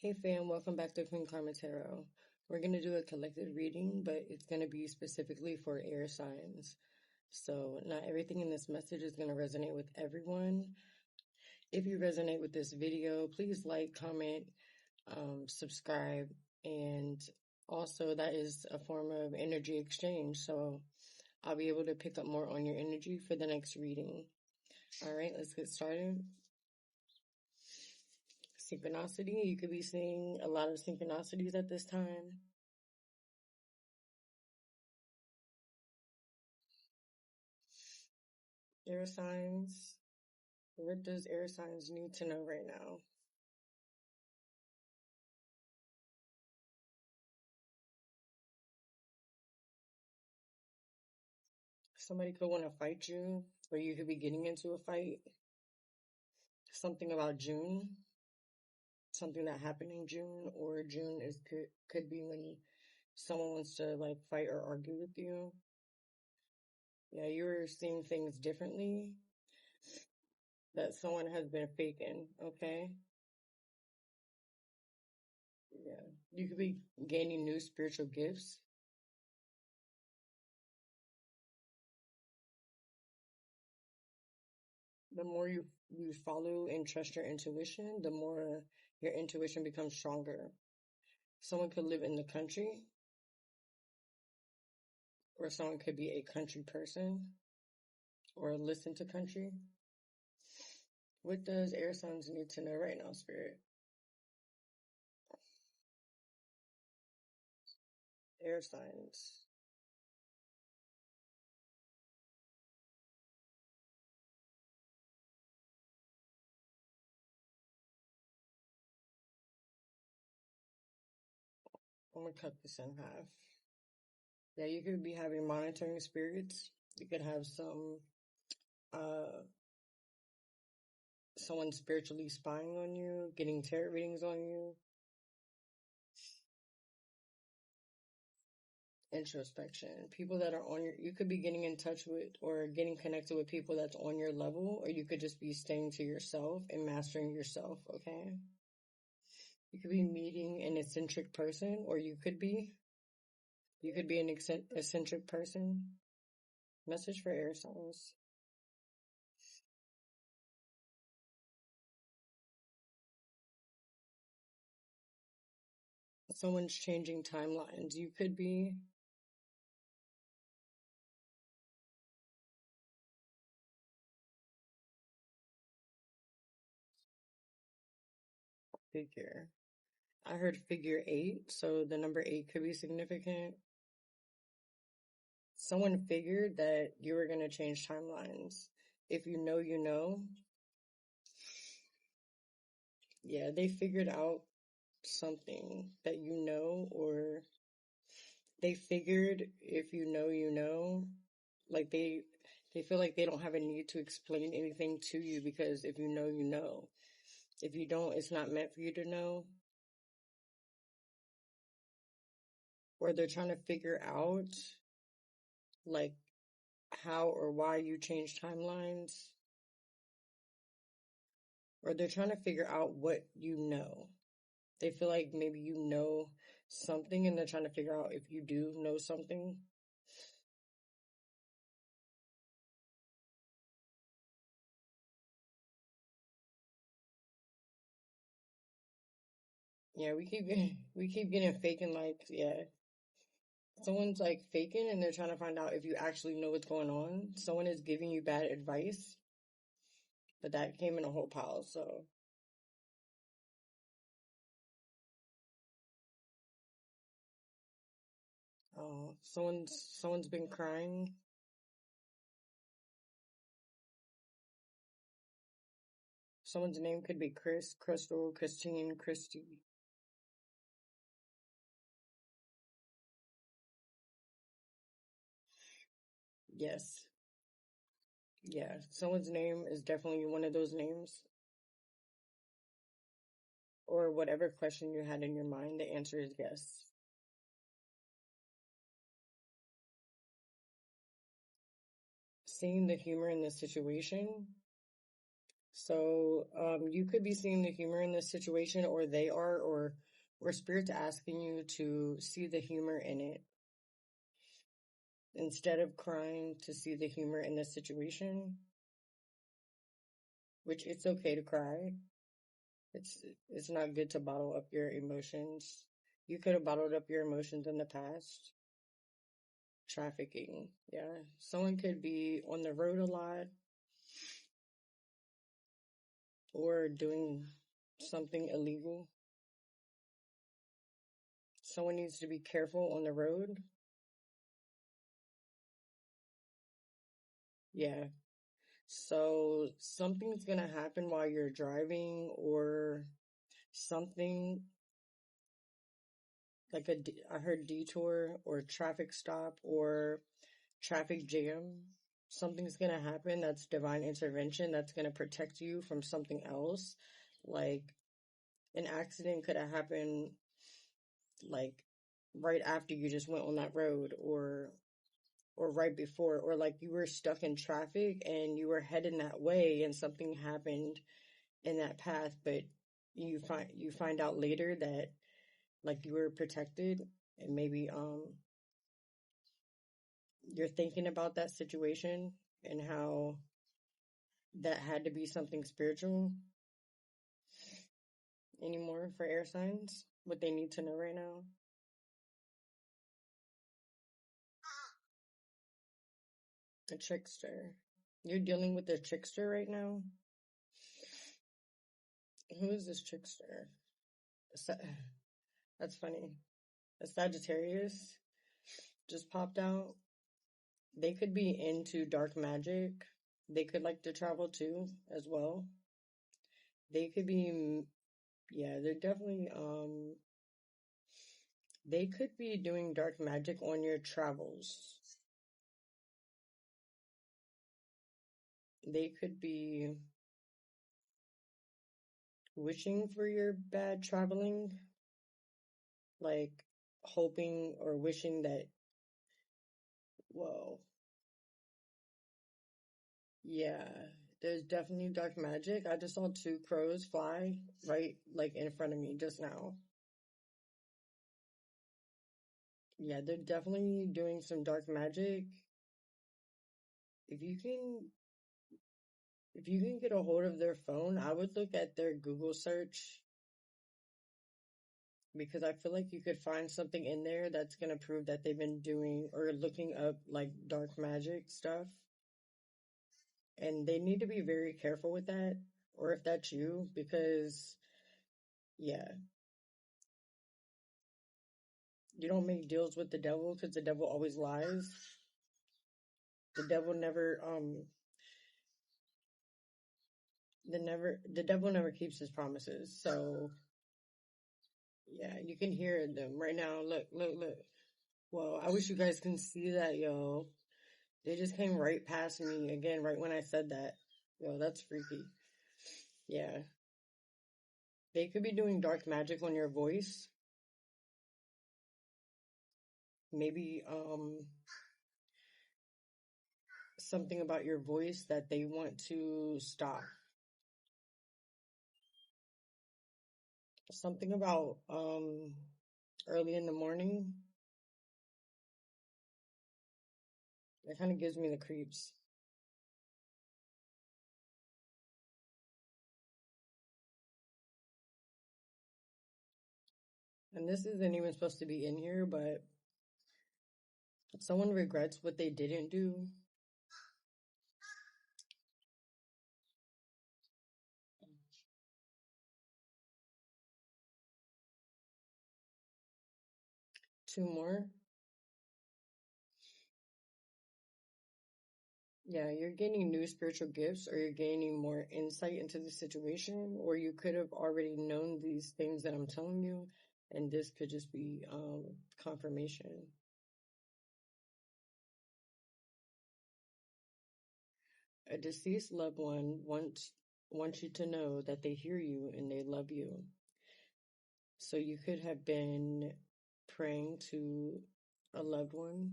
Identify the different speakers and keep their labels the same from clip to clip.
Speaker 1: Hey fam, welcome back to Queen Karma Tarot. We're going to do a collective reading, but it's going to be specifically for air signs. So not everything in this message is going to resonate with everyone. If you resonate with this video, please like, comment, subscribe, and also that is a form of energy exchange. So I'll be able to pick up more on your energy for the next reading. All right, let's get started. Synchronicity. You could be seeing a lot of synchronicities at this time. Air signs. What does air signs need to know right now? Somebody could want to fight you, or you could be getting into a fight. Something about June. Something that happened in June, or June could be when someone wants to like fight or argue with you. Yeah, you're seeing things differently that someone has been faking, okay? Yeah. You could be gaining new spiritual gifts. The more you follow and trust your intuition, the more your intuition becomes stronger. Someone could live in the country, or someone could be a country person, or listen to country. What does air signs need to know right now, Spirit? Air signs. I'm gonna cut this in half. Yeah, you could be having monitoring spirits. You could have someone spiritually spying on you, getting tarot readings on you. Introspection. People that are you could be getting in touch with or getting connected with people that's on your level, or you could just be staying to yourself and mastering yourself, okay? You could be meeting an eccentric person, or you could be an eccentric person. Message for air signs. Someone's changing timelines. You could be figure. I heard figure 8, so the number 8 could be significant. Someone figured that you were going to change timelines. If you know, you know. Yeah, they figured out something that you know, or they figured if you know, you know. Like they feel like they don't have a need to explain anything to you, because if you know, you know. If you don't, it's not meant for you to know. Or they're trying to figure out like how or why you change timelines. Or they're trying to figure out what you know. They feel like maybe you know something, and they're trying to figure out if you do know something. Yeah, we keep getting faking, like, yeah. Someone's like faking, and they're trying to find out if you actually know what's going on. Someone is giving you bad advice, but that came in a whole pile, so. Someone's been crying. Someone's name could be Chris, Crystal, Christine, Christy. Yes. Yeah, someone's name is definitely one of those names. Or whatever question you had in your mind, the answer is yes. Seeing the humor in the situation. So you could be seeing the humor in this situation, or they are, or spirit's asking you to see the humor in it. Instead of crying, to see the humor in the situation, which it's okay to cry. It's not good to bottle up your emotions. You could have bottled up your emotions in the past. Trafficking, yeah. Someone could be on the road a lot or doing something illegal. Someone needs to be careful on the road. Yeah. So something's gonna happen while you're driving, or something like I heard detour or traffic stop or traffic jam. Something's gonna happen that's divine intervention that's gonna protect you from something else. Like an accident could have happened like right after you just went on that road, or right before, or like you were stuck in traffic and you were heading that way and something happened in that path, but you find out later that like you were protected, and maybe you're thinking about that situation and how that had to be something spiritual anymore for air signs, what they need to know right now. A trickster. You're dealing with a trickster right now? Who is this trickster? That's funny. A Sagittarius just popped out. They could be into dark magic. They could like to travel too, as well. They could be, yeah, they're definitely, they could be doing dark magic on your travels. They could be wishing for your bad traveling, like hoping or wishing that, whoa, yeah, there's definitely dark magic. I just saw two crows fly right like in front of me just now. Yeah, they're definitely doing some dark magic. If you can if you can get a hold of their phone, I would look at their Google search, because I feel like you could find something in there that's going to prove that they've been doing or looking up like dark magic stuff. And they need to be very careful with that, or if that's you, because yeah, you don't make deals with the devil, because the devil always lies. The devil never the devil never keeps his promises. So yeah, you can hear them right now. Look, look, look. Well, I wish you guys can see that, yo. They just came right past me again, right when I said that. Yo, that's freaky. Yeah. They could be doing dark magic on your voice. Maybe something about your voice that they want to stop. Something about early in the morning. It kind of gives me the creeps. And this isn't even supposed to be in here, but someone regrets what they didn't do. Two more. Yeah, you're gaining new spiritual gifts, or you're gaining more insight into the situation, or you could have already known these things that I'm telling you, and this could just be confirmation. A deceased loved one wants you to know that they hear you and they love you. So you could have been praying to a loved one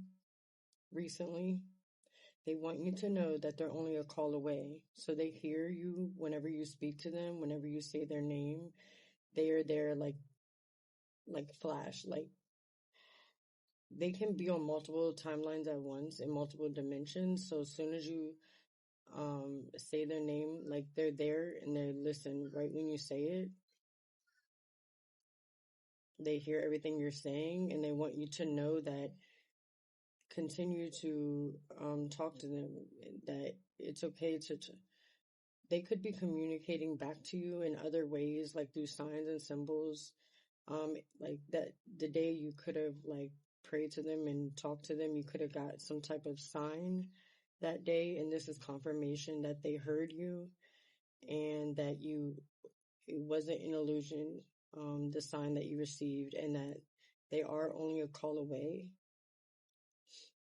Speaker 1: recently. They want you to know that they're only a call away. So they hear you whenever you speak to them, whenever you say their name. They are there like flash. Like they can be on multiple timelines at once in multiple dimensions. So as soon as you say their name, like they're there and they listen right when you say it. They hear everything you're saying and they want you to know that continue to talk to them, that it's okay to they could be communicating back to you in other ways, like through signs and symbols. Like that the day you could have like prayed to them and talked to them, you could have got some type of sign that day, and this is confirmation that they heard you and that it wasn't an illusion, the sign that you received, and that they are only a call away,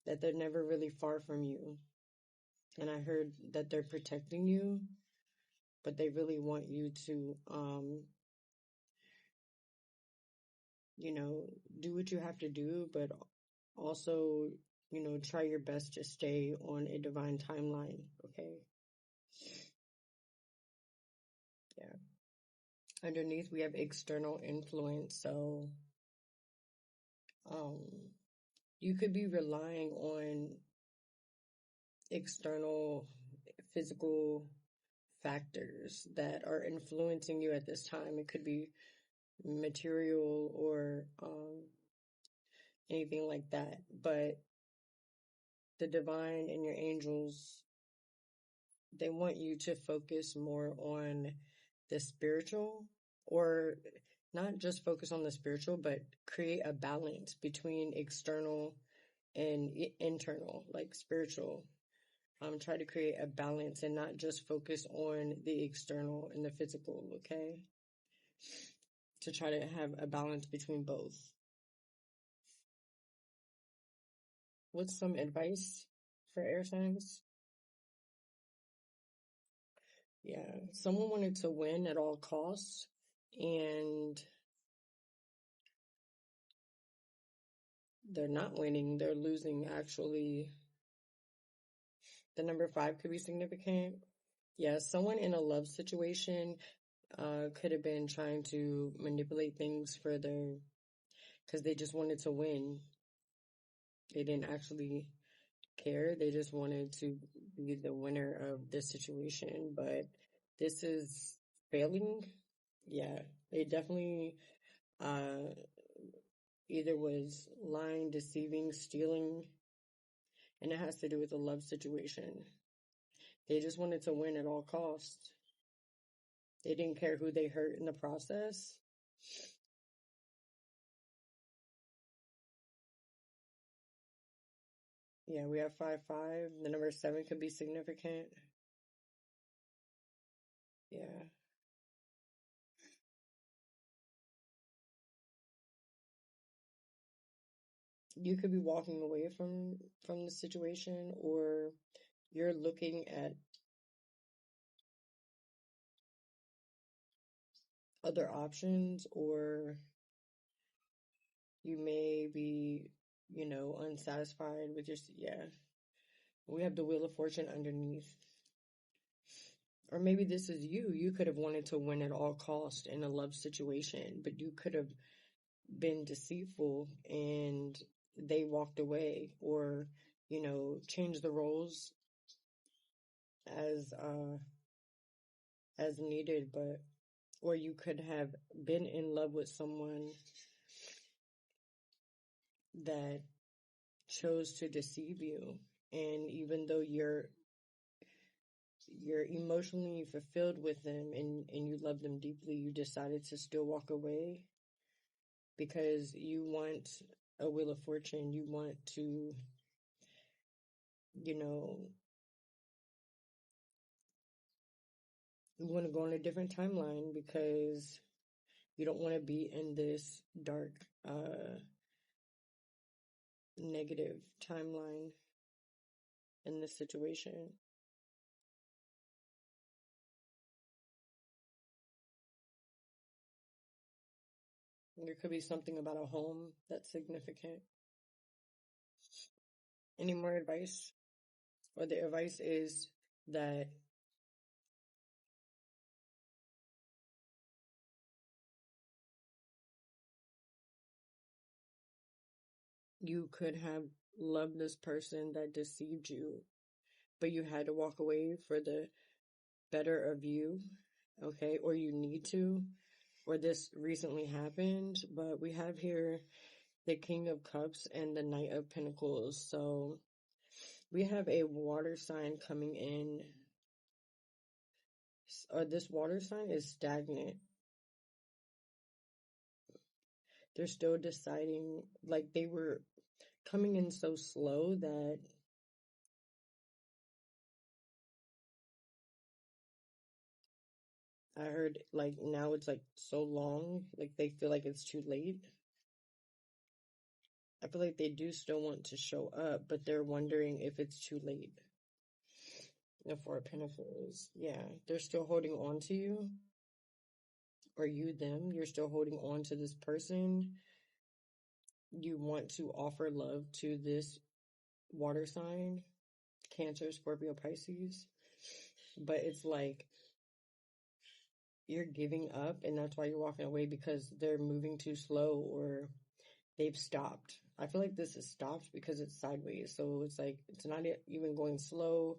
Speaker 1: that they're never really far from you. And I heard that they're protecting you, but they really want you to, you know, do what you have to do, but also, you know, try your best to stay on a divine timeline, okay? Yeah. Underneath, we have external influence. So, um, you could be relying on external physical factors that are influencing you at this time. It could be material or anything like that. But the divine and your angels, they want you to focus more on the spiritual, or not just focus on the spiritual, but create a balance between external and internal, like spiritual. Try to create a balance and not just focus on the external and the physical, okay? To try to have a balance between both. What's some advice for air signs? Yeah, someone wanted to win at all costs, and they're not winning, they're losing. Actually, the number 5 could be significant. Yeah, someone in a love situation could have been trying to manipulate things further because they just wanted to win. They didn't actually care. They just wanted to be the winner of the situation. But this is failing. Yeah, they definitely uh, either was lying, deceiving, stealing, and it has to do with a love situation. They just wanted to win at all costs. They didn't care who they hurt in the process. Yeah, we have 5-5. The number 7 could be significant. Yeah. You could be walking away from the situation, or you're looking at other options, or you may be, you know, unsatisfied with your, yeah. We have the Wheel of Fortune underneath. Or maybe this is you. You could have wanted to win at all cost in a love situation, but you could have been deceitful and they walked away, or, you know, changed the roles as as needed. But or you could have been in love with someone that chose to deceive you, and even though you're emotionally fulfilled with them and you love them deeply, you decided to still walk away because you want a Wheel of Fortune. You want to, you know, you want to go on a different timeline because you don't want to be in this dark, negative timeline in this situation. There could be something about a home that's significant. Any more advice? or the advice is that you could have loved this person that deceived you, but you had to walk away for the better of you, okay? Or you need to, or this recently happened. But we have here the King of Cups and the Knight of Pentacles. So we have a water sign coming in, or this water sign is stagnant. They're still deciding, like they were coming in so slow that I heard like now it's like so long, like they feel like it's too late. I feel like they do still want to show up, but they're wondering if it's too late. The Four of Pentacles, yeah, they're still holding on to you, or you them. You're still holding on to this person. You want to offer love to this water sign, Cancer, Scorpio, Pisces, but it's like you're giving up, and that's why you're walking away, because they're moving too slow or they've stopped. I feel like this is stopped because it's sideways, so it's like it's not even going slow.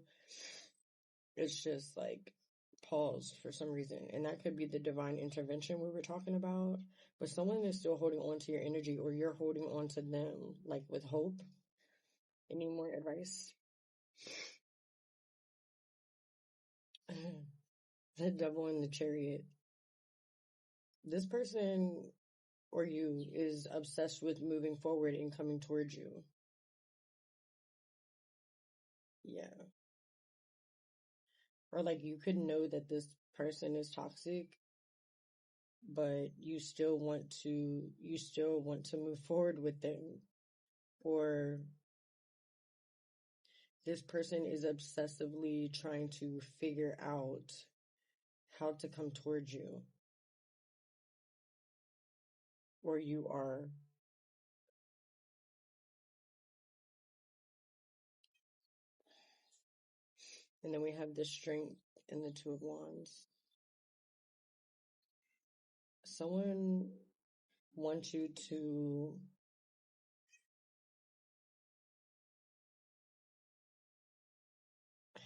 Speaker 1: It's just like pause for some reason, and that could be the divine intervention we were talking about. But someone is still holding on to your energy, or you're holding on to them, like with hope. Any more advice? The Devil in the Chariot. This person or you is obsessed with moving forward and coming towards you. Yeah. Or like you could know that this person is toxic, but you still want to move forward with them. Or this person is obsessively trying to figure out how to come towards you. Or you are. And then we have the Strength and the Two of Wands. Someone wants you to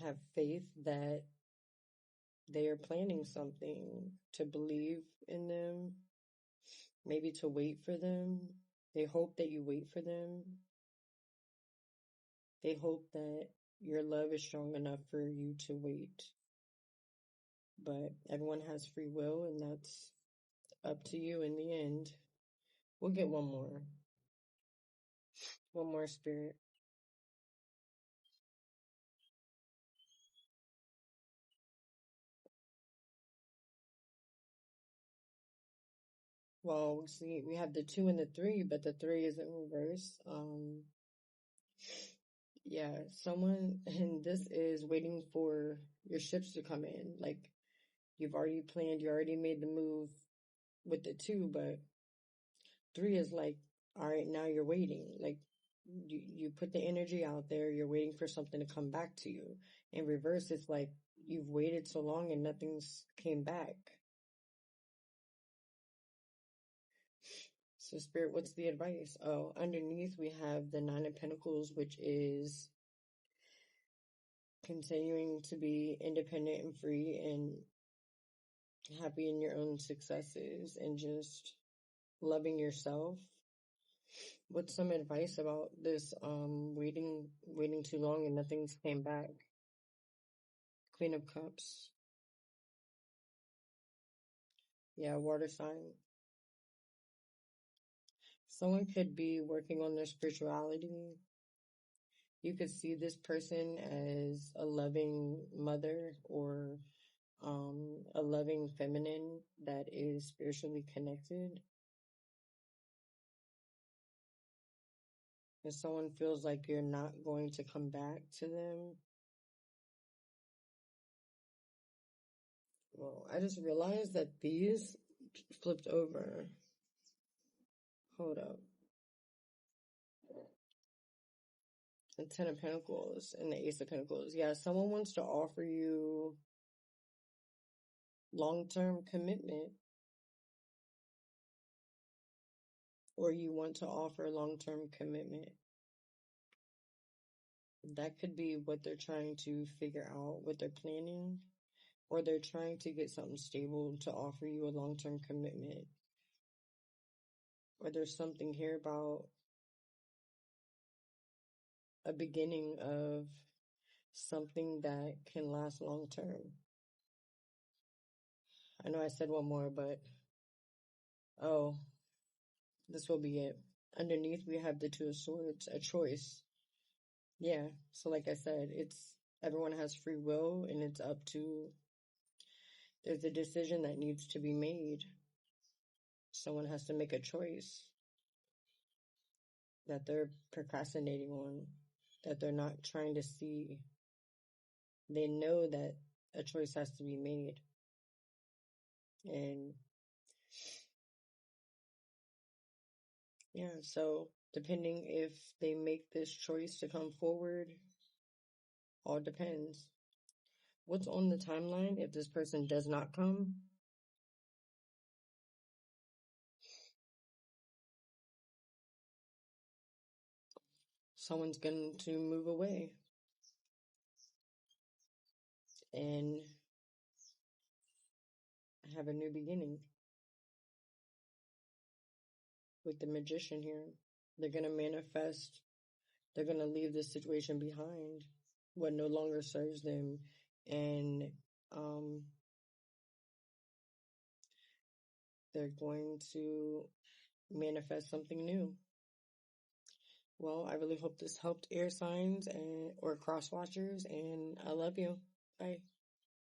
Speaker 1: have faith that they are planning something, to believe in them, maybe to wait for them. They hope that you wait for them. They hope that your love is strong enough for you to wait. But everyone has free will, and that's up to you in the end. We'll get one more. One more, Spirit. Well, see, we have the 2 and the 3, but the 3 is in reverse. Yeah, someone, and this is waiting for your ships to come in. Like, you've already planned, you already made the move with the 2, but 3 is like, all right, now you're waiting. Like, you put the energy out there, you're waiting for something to come back to you. In reverse, it's like you've waited so long and nothing's came back. So, Spirit, what's the advice? Oh, underneath we have the 9 of Pentacles, which is continuing to be independent and free and happy in your own successes and just loving yourself. What's some advice about this waiting too long and nothing's came back? Queen of Cups. Yeah, water sign. Someone could be working on their spirituality. You could see this person as a loving mother, or a loving feminine that is spiritually connected. If someone feels like you're not going to come back to them, well, I just realized that these flipped over. Hold up. The Ten of Pentacles and the Ace of Pentacles. Yeah, someone wants to offer you long-term commitment, or you want to offer long-term commitment. That could be what they're trying to figure out, what they're planning, or they're trying to get something stable to offer you a long-term commitment. Or there's something here about a beginning of something that can last long-term. I know I said one more, but oh, this will be it. Underneath, we have the Two of Swords, a choice. Yeah, so like I said, everyone has free will, and it's up to, there's a decision that needs to be made. Someone has to make a choice that they're procrastinating on, that they're not trying to see. They know that a choice has to be made. And yeah, so depending if they make this choice to come forward, all depends. What's on the timeline if this person does not come? Someone's going to move away and have a new beginning. With the Magician here, they're going to manifest, they're going to leave this situation behind, what no longer serves them, and they're going to manifest something new. Well, I really hope this helped air signs or cross watchers, and I love you. Bye.